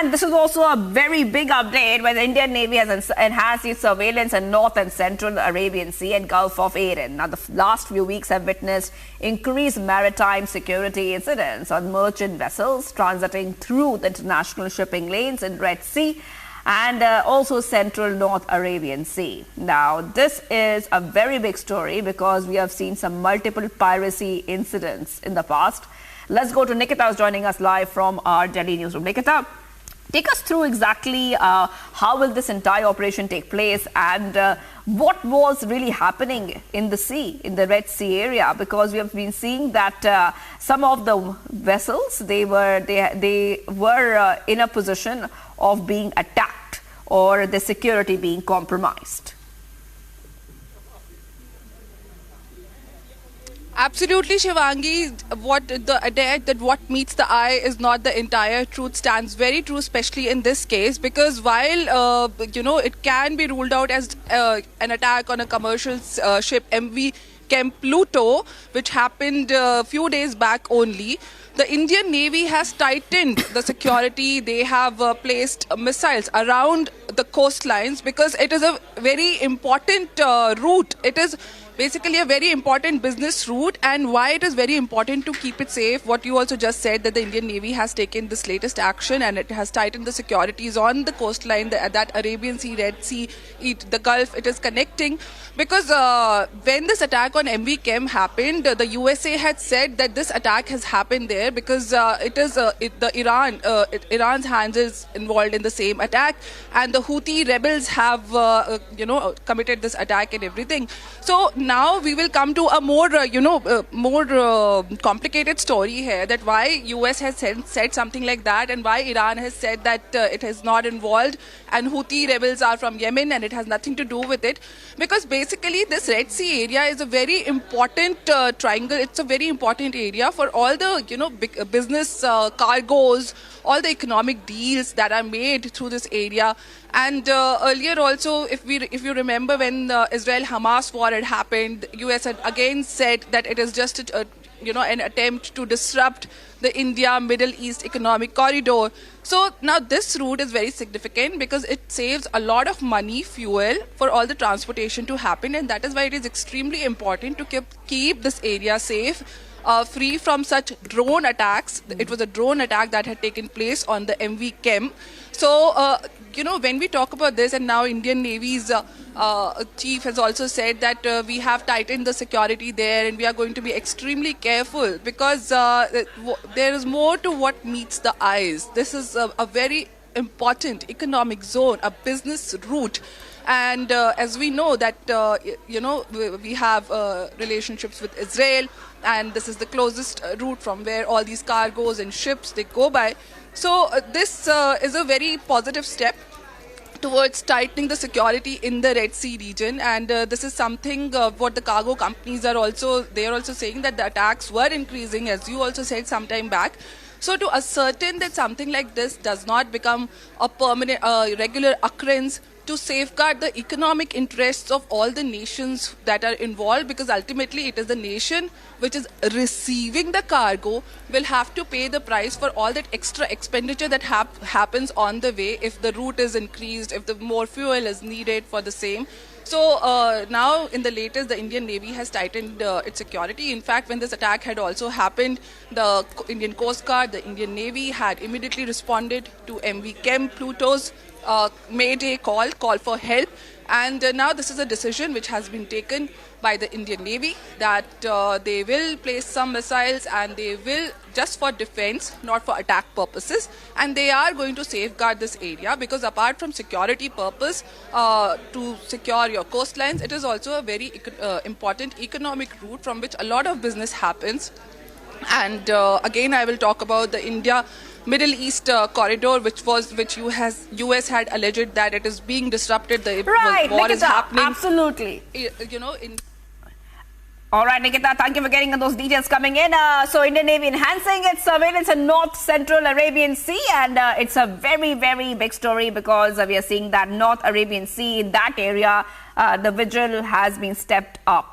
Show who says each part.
Speaker 1: And this is also a very big update where the Indian Navy has enhanced its surveillance in North and Central Arabian Sea and Gulf of Aden. Now, the last few weeks have witnessed increased maritime security incidents on merchant vessels transiting through the international shipping lanes in Red Sea and also Central North Arabian Sea. Now, this is a very big story because we have seen some multiple piracy incidents in the past. Let's go to Nikita, who's joining us live from our Delhi newsroom. Nikita, take us through exactly how will this entire operation take place and what was really happening in the sea, in the Red Sea area, because we have been seeing that some of the vessels, they were in a position of being attacked or the security being compromised.
Speaker 2: Absolutely, Shivangi. What meets the eye is not the entire truth stands very true, especially in this case, because while it can be ruled out as an attack on a commercial ship, MV Chem Pluto, which happened a few days back only, the Indian Navy has tightened the security. They have placed missiles around the coastlines because it is a very important route. It is basically a very important business route, and why it is very important to keep it safe. What you also just said, that the Indian Navy has taken this latest action and it has tightened the securities on the coastline, that Arabian Sea, Red Sea, the Gulf, it is connecting. Because when this attack on MV Chem happened, the USA had said that this attack has happened there because Iran's hands is involved in the same attack, and the Houthi rebels have committed this attack and everything. So now we will come to a more complicated story here, that why US has said something like that and why Iran has said that it is not involved and Houthi rebels are from Yemen and it has nothing to do with it. Because basically this Red Sea area is a very important triangle. It's a very important area for all the big business cargoes, all the economic deals that are made through this area. And earlier also, if you remember, when the Israel-Hamas war had happened, the US had again said that it is just an attempt to disrupt the India-Middle East economic corridor. So now this route is very significant because it saves a lot of money, fuel, for all the transportation to happen, and that is why it is extremely important to keep this area safe, free from such drone attacks. It was a drone attack that had taken place on the MV Chem. So, when we talk about this, and now Indian Navy's chief has also said that we have tightened the security there and we are going to be extremely careful because there is more to what meets the eyes. This is a very important economic zone, a business route. And as we know that, we have relationships with Israel, and this is the closest route from where all these cargoes and ships, they go by. So this is a very positive step towards tightening the security in the Red Sea region, and this is something what the cargo companies are also saying, that the attacks were increasing, as you also said some time back. So to ascertain that something like this does not become a permanent, regular occurrence, to safeguard the economic interests of all the nations that are involved, because ultimately it is the nation which is receiving the cargo will have to pay the price for all that extra expenditure that happens on the way if the route is increased, if the more fuel is needed for the same. So now in the latest, the Indian Navy has tightened its security. In fact, when this attack had also happened, the Indian Coast Guard, the Indian Navy had immediately responded to MV Chem Pluto's Mayday call for help. And now this is a decision which has been taken by the Indian Navy, that they will place some missiles and they will just for defense, not for attack purposes. And they are going to safeguard this area because apart from security purpose, to secure your coastlines, it is also a very important economic route from which a lot of business happens. And again, I will talk about the India-Middle East corridor, which US had alleged that it is being disrupted. The war is happening.
Speaker 1: Absolutely. All right, Nikita, thank you for getting those details coming in. So Indian Navy enhancing its surveillance in North Central Arabian Sea, and it's a very, very big story because we are seeing that North Arabian Sea, in that area, the vigil has been stepped up.